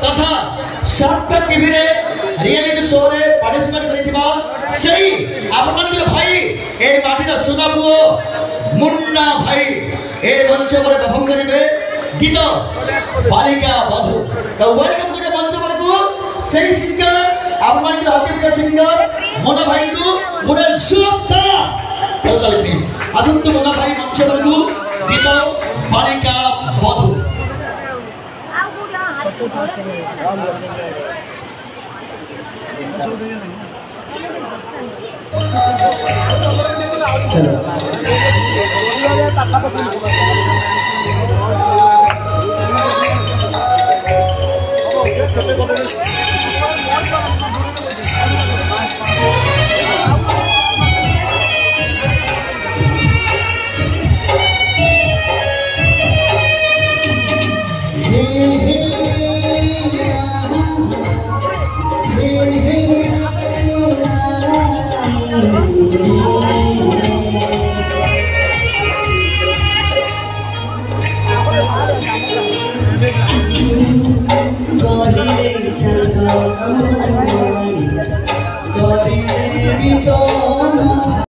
तथा सात टीवी रे रियलिटी शो रे पार्टिसिपेट करिथिबा सेही आपन भाई ए माटीर सुना पुओ मुन्ना भाई ए मंच पर परफॉर्म करिवे गीत बालिका बधू तो वेलकम करे मंच पर को सेही सिंगर आपन अति प्रिय सिंगर मुन्ना भाई को मुडे सुता हेल्लो प्लीज आसुन तो मुन्ना भाई मंच पर को गीत बालिका बधू Sorry,